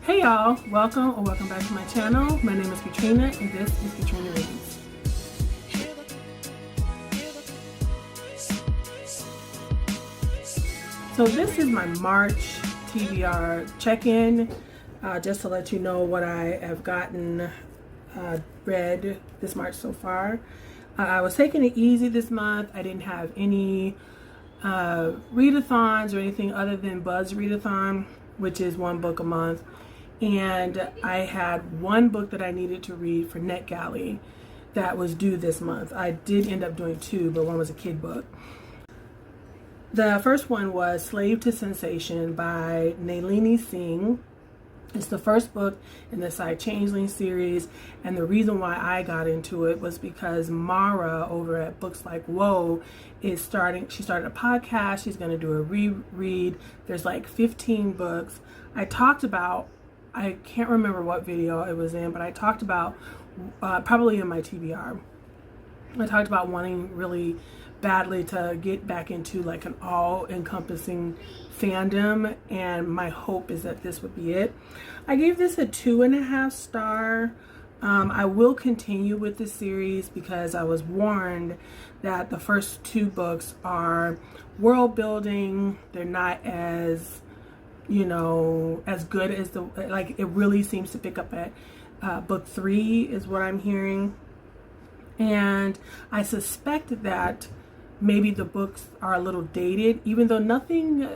Hey y'all, welcome or welcome back to my channel. My name is Katrina and this is Katrina Reads. So this is my March TBR check-in, just to let you know what I have gotten read this March so far. I was taking it easy this month. I didn't have any readathons or anything other than Buzz Readathon, which is one book a month. And I had one book that I needed to read for NetGalley that was due this month. I did end up doing two, but one was a kid book. The first one was Slave to Sensation by Nalini Singh. It's the first book in the Side Changeling series, and the reason why I got into it was because Mara over at Books Like Whoa is starting. She started a podcast. She's going to do a reread. There's like 15 books. I can't remember what video it was in, but I talked about, probably in my TBR, I talked about wanting really badly to get back into like an all-encompassing fandom, and my hope is that this would be it. I gave this a 2.5 star. I will continue with this series because I was warned that the first two books are world building. They're not as as good as it really seems to pick up at book 3 is what I'm hearing. And I suspect that maybe the books are a little dated, even though nothing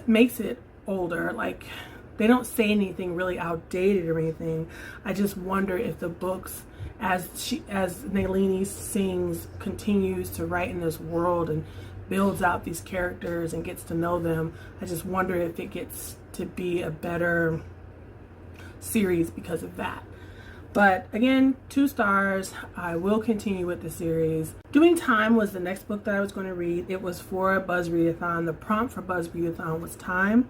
makes it older. Like, they don't say anything really outdated or anything. I just wonder if the books, as Nalini Singh continues to write in this world and builds out these characters and gets to know them, I just wonder if it gets to be a better series because of that. But again, 2 stars. I will continue with the series. Doing Time was the next book that I was going to read. It was for a Buzz Readathon. The prompt for Buzz Readathon was time.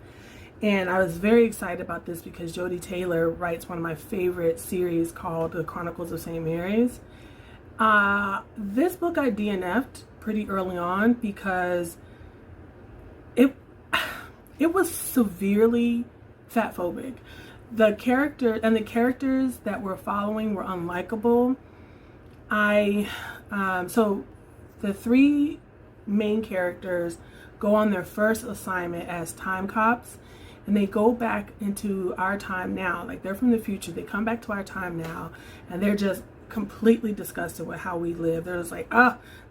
And I was very excited about this because Jodi Taylor writes one of my favorite series called The Chronicles of St. Mary's. This book I DNF'd pretty early on because it was severely fatphobic. The characters that we're following were unlikable. So the 3 main characters go on their first assignment as time cops, and they go back into our time now. Like, they're from the future. They come back to our time now, and they're just completely disgusted with how we live. They're just like,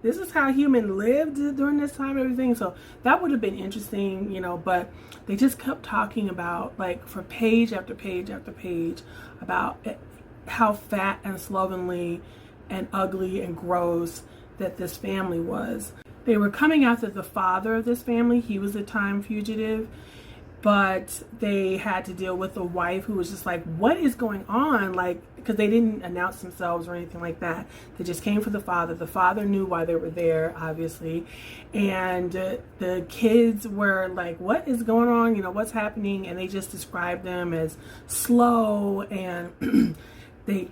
this is how human lived during this time and everything. So that would have been interesting, but they just kept talking about, like, for page after page after page, about how fat and slovenly and ugly and gross that this family was. They were coming after the father of this family. He was a time fugitive, but they had to deal with a wife who was just like, what is going on? Like, because they didn't announce themselves or anything like that. They just came for the father. The father knew why they were there, obviously. And the kids were like, what is going on? What's happening? And they just described them as slow. And they,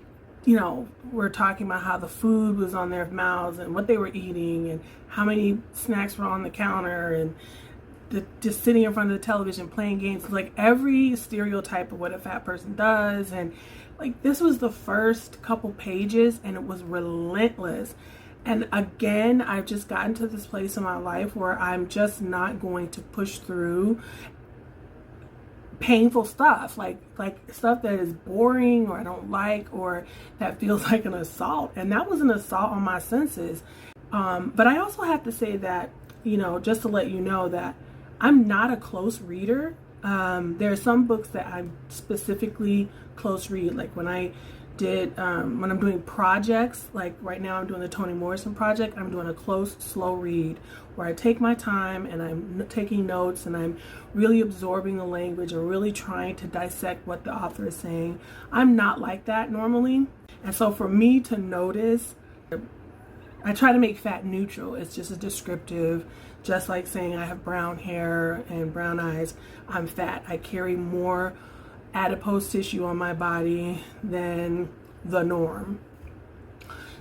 were talking about how the food was on their mouths and what they were eating and how many snacks were on the counter, and just sitting in front of the television playing games, like every stereotype of what a fat person does. And like, this was the first couple pages and it was relentless. And again, I've just gotten to this place in my life where I'm just not going to push through painful stuff, like stuff that is boring or I don't like or that feels like an assault. And that was an assault on my senses. But I also have to say that, just to let you know that I'm not a close reader. There are some books that I specifically close read, like when I'm doing projects, like right now I'm doing the Toni Morrison project. I'm doing a close, slow read where I take my time and I'm taking notes and I'm really absorbing the language and really trying to dissect what the author is saying. I'm not like that normally. And so for me to notice, I try to make fat neutral. It's just a descriptive, just like saying I have brown hair and brown eyes. I'm fat. I carry more adipose tissue on my body than the norm.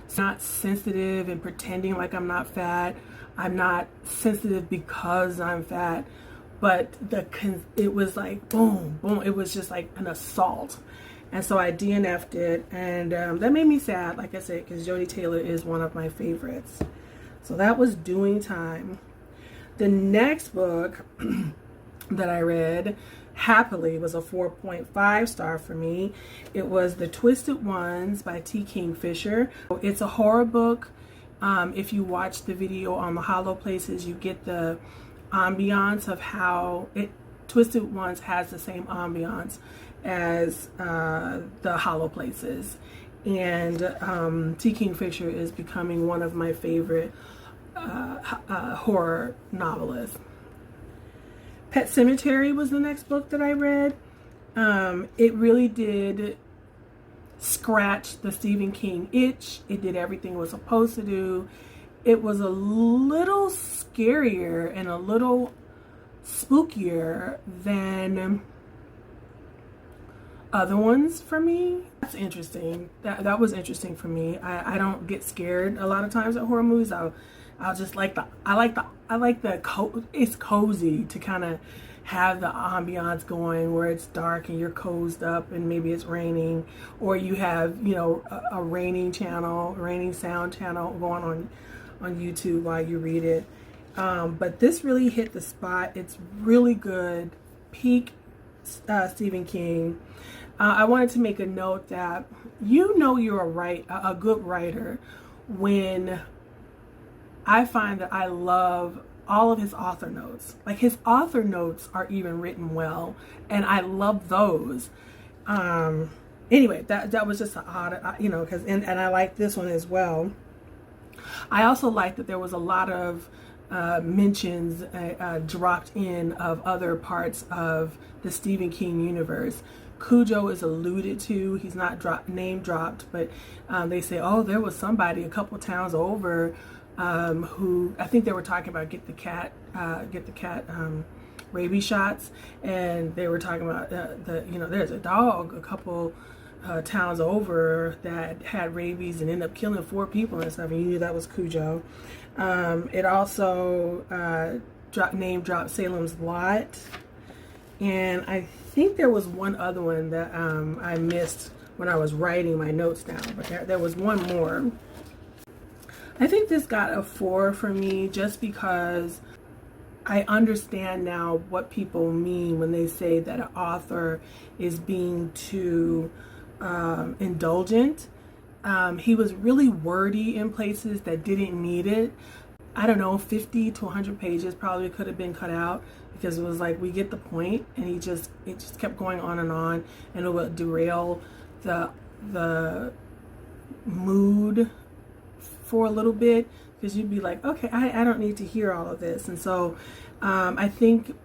It's not sensitive and pretending like I'm not fat. I'm not sensitive because I'm fat. but it was like boom, boom. It was just like an assault. And so I DNF'd it, and that made me sad, like I said, because Jodi Taylor is one of my favorites. So that was Doing Time. The next book that I read, happily, was a 4.5 star for me. It was The Twisted Ones by T. Kingfisher. It's a horror book. If you watch the video on the Hollow Places, you get the ambiance of how Twisted Ones has the same ambiance as the Hollow Places. And T. Kingfisher is becoming one of my favorite horror novelists. Pet Sematary was the next book that I read. It really did scratch the Stephen King itch. It did everything it was supposed to do. It was a little scarier and a little spookier than other ones for me. That's interesting. That was interesting for me. I don't get scared a lot of times at horror movies. I'll just like it's cozy to kind of have the ambiance going where it's dark and you're cozied up and maybe it's raining, or you have, you know, a raining sound channel going on YouTube while you read it. But this really hit the spot. It's really good. Peak Stephen King. I wanted to make a note that you know you're a good writer when I find that I love all of his author notes. Like, his author notes are even written well, and I love those. Anyway, that was just an odd, you know, because and I like this one as well. I also like that there was a lot of mentions dropped in of other parts of the Stephen King universe. Cujo is alluded to. He's not name dropped, but they say, oh, there was somebody a couple towns over who, I think they were talking about get the cat rabies shots, and they were talking about there's a dog a couple towns over that had rabies and ended up killing 4 people and stuff, and you knew that was Cujo. It also name dropped Salem's Lot, and I think there was one other one that I missed when I was writing my notes down, but there was one more. I think this got a 4 for me just because I understand now what people mean when they say that an author is being too indulgent. He was really wordy in places that didn't need it. I don't know, 50 to 100 pages probably could have been cut out, because it was like, we get the point, and it just kept going on, and it would derail the mood for a little bit, because you'd be like, okay, I don't need to hear all of this. And so I think,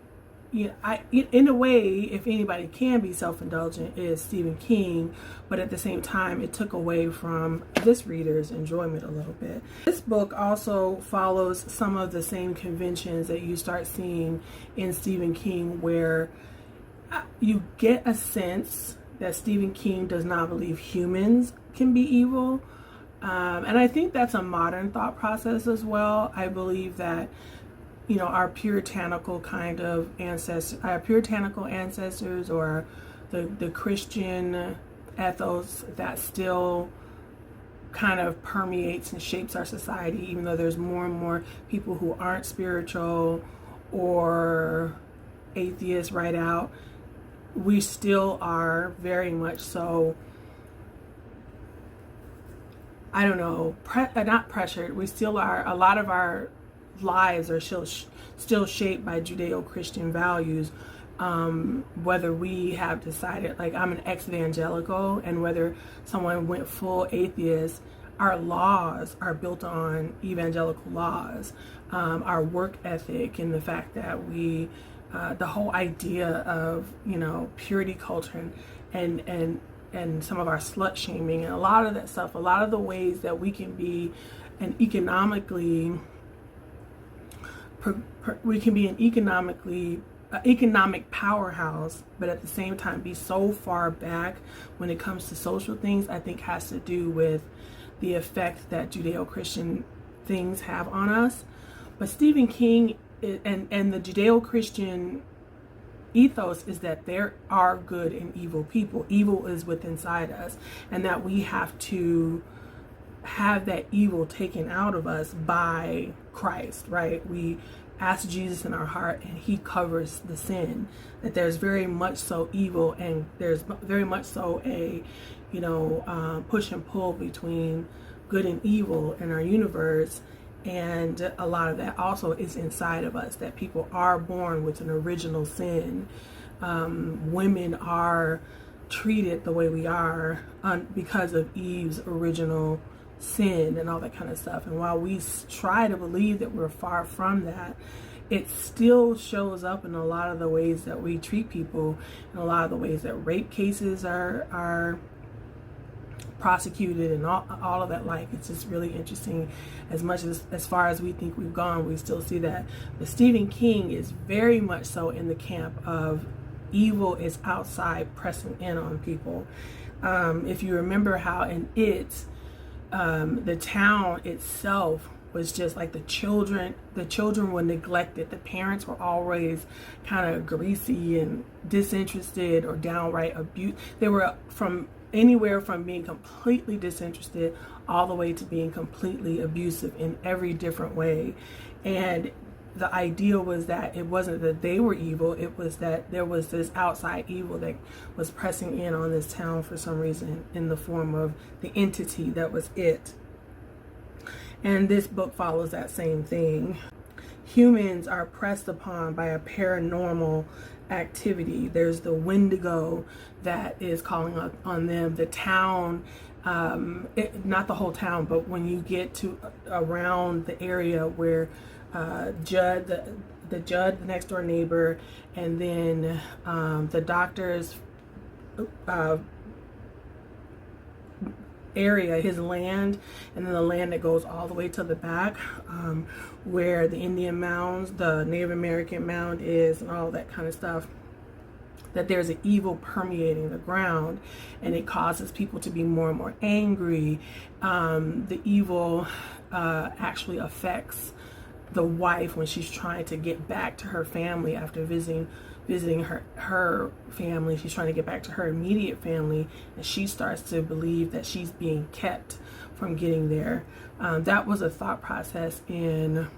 in a way, if anybody can be self-indulgent, is Stephen King, but at the same time, it took away from this reader's enjoyment a little bit. This book also follows some of the same conventions that you start seeing in Stephen King, where you get a sense that Stephen King does not believe humans can be evil. And I think that's a modern thought process as well. I believe that, our puritanical ancestors, or the Christian ethos that still kind of permeates and shapes our society, even though there's more and more people who aren't spiritual or atheists right out, we still are very much so, I don't know, not pressured. We still are. A lot of our lives are still shaped by Judeo-Christian values, whether we have decided, like, I'm an ex-evangelical, and whether someone went full atheist, our laws are built on evangelical laws. Our work ethic, and the fact that we, the whole idea of, purity culture and some of our slut shaming, and a lot of that stuff, a lot of the ways that we can be an economic powerhouse, but at the same time be so far back when it comes to social things, I think has to do with the effect that Judeo-Christian things have on us. But Stephen King and the Judeo-Christian ethos is that there are good and evil people. Evil is within inside us, and that we have to have that evil taken out of us by Christ, right? We ask Jesus in our heart and he covers the sin. That there's very much so evil, and there's very much so a push and pull between good and evil in our universe. And a lot of that also is inside of us, that people are born with an original sin. Women are treated the way we are because of Eve's original sin and all that kind of stuff. And while we try to believe that we're far from that, it still shows up in a lot of the ways that we treat people, and a lot of the ways that rape cases are prosecuted, and all of that. Like, it's just really interesting. As much as far as we think we've gone, we still see that. But Stephen King is very much so in the camp of evil is outside pressing in on people. If you remember how in it, the town itself was just like the children were neglected. The parents were always kind of greasy and disinterested or downright abuse. They were from anywhere from being completely disinterested all the way to being completely abusive in every different way. And the idea was that it wasn't that they were evil, it was that there was this outside evil that was pressing in on this town for some reason, in the form of the entity that was it. And this book follows that same thing. Humans are pressed upon by a paranormal activity. There's the Wendigo that is calling on them. The town, not the whole town, but when you get to around the area where Judd, the next door neighbor, and then the doctor's area, his land, and then the land that goes all the way to the back, where the Indian mounds, the Native American mound is, and all that kind of stuff, that there's an evil permeating the ground, and it causes people to be more and more angry. The evil actually affects the wife when she's trying to get back to her family after visiting her family. She's trying to get back to her immediate family, and she starts to believe that she's being kept from getting there. That was a thought process in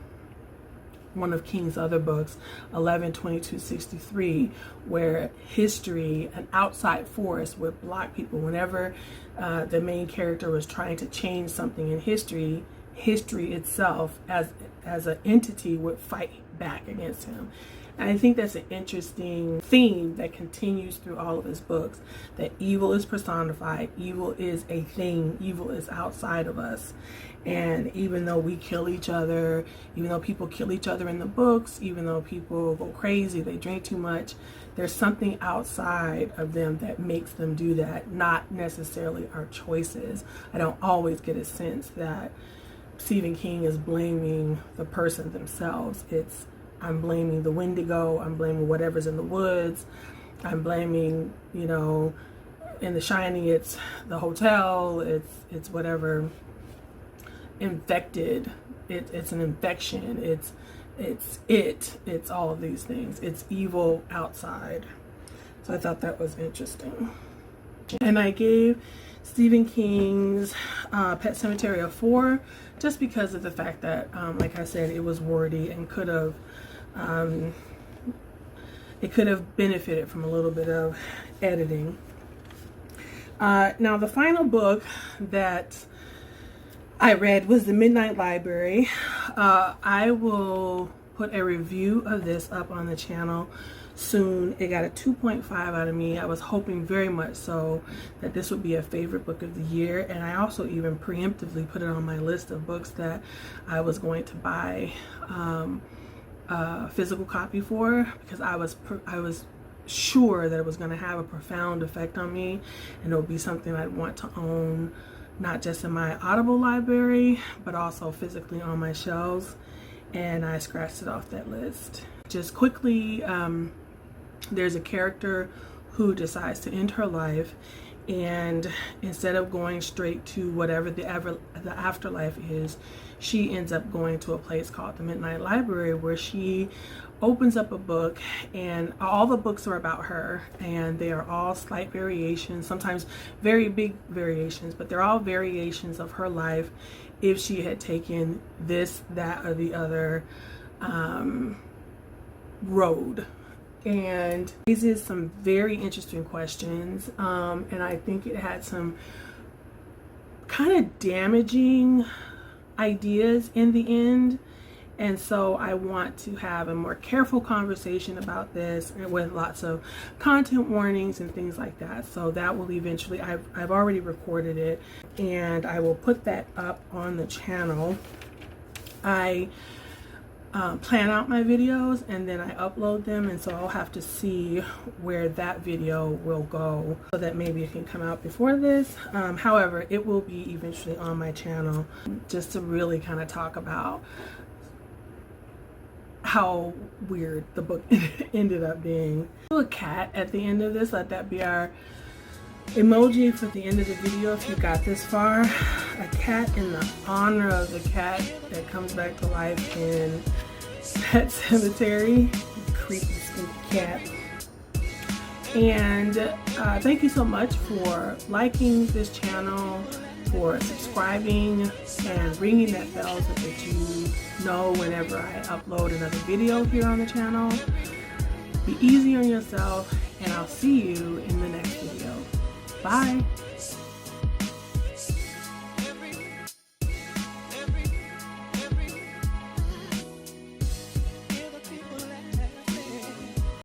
one of King's other books, 11/22/63, where history, an outside force, would block people. Whenever the main character was trying to change something in history itself as an entity would fight back against him. And I think that's an interesting theme that continues through all of his books, that evil is personified, evil is a thing, evil is outside of us. And even though we kill each other, even though people kill each other in the books, even though people go crazy, they drink too much, there's something outside of them that makes them do that, not necessarily our choices. I don't always get a sense that Stephen King is blaming the person themselves. I'm blaming the Wendigo, I'm blaming whatever's in the woods, I'm blaming, in The Shining, it's the hotel, it's whatever infected, it's an infection, it's all of these things. It's evil outside. So I thought that was interesting. And I gave Stephen King's Pet Sematary a 4, just because of the fact that, like I said, it was wordy and could have benefited from a little bit of editing. Now, the final book that I read was The Midnight Library. I will put a review of this up on the channel soon. It got a 2.5 out of me. I was hoping very much so that this would be a favorite book of the year, and I also even preemptively put it on my list of books that I was going to buy a physical copy for, because I was sure that it was going to have a profound effect on me, and it would be something I'd want to own, not just in my Audible library, but also physically on my shelves. And I scratched it off that list. Just quickly, there's a character who decides to end her life, And instead of going straight to whatever the afterlife is, she ends up going to a place called the Midnight Library, where she opens up a book, and all the books are about her, and they are all slight variations, sometimes very big variations, but they're all variations of her life if she had taken this, that, or the other road. And raises some very interesting questions, and I think it had some kind of damaging ideas in the end. And so I want to have a more careful conversation about this, with lots of content warnings and things like that. So that will eventually, I've already recorded it, and I will put that up on the channel. I plan out my videos and then I upload them, and so I'll have to see where that video will go, so that maybe it can come out before this. However, it will be eventually on my channel, just to really kind of talk about how weird the book ended up being. A cat at the end of this. Let that be our emoji for the end of the video if you got this far. A cat in the honor of the cat that comes back to life in Pet Cemetery. Creepy stinky cat. And thank you so much for liking this channel, for subscribing, and ringing that bell so that you know whenever I upload another video here on the channel. Be easy on yourself, and I'll see you in the next video. Bye.